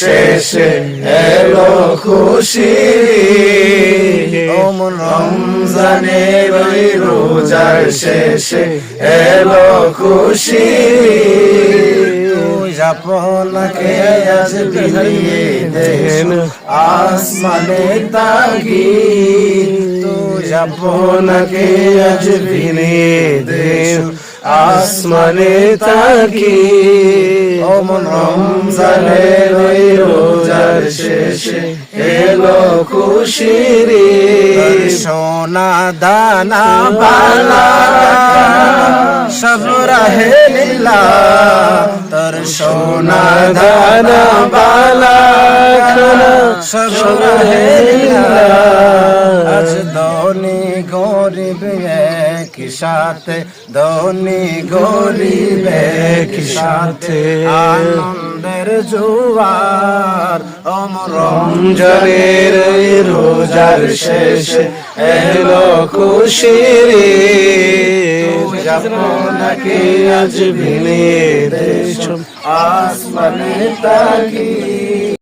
শেষে এলো খুশি রমজানের ওই রোজার শেষে এলো খুশি আপনাকে আজ বিলিয়ে দেন আসমানে তাকি তুই আপনাকে আজ বিলিয়ে দেন আসমানে তাকি রমজানের ওই রোজার শেষে এলো খুশির সোনা দানা বালা সব রাহে লীলা তোর সোনা দানা বালা সব রাহে লীলা আজ ধনী গরিব একই সাথে ধনী গরিব একই সাথে আনন্দের জোয়ার রমজানের রোজার শেষে এলো খুশির আপনাকে আজ বিলিয়ে দেশ আসমানে তাকি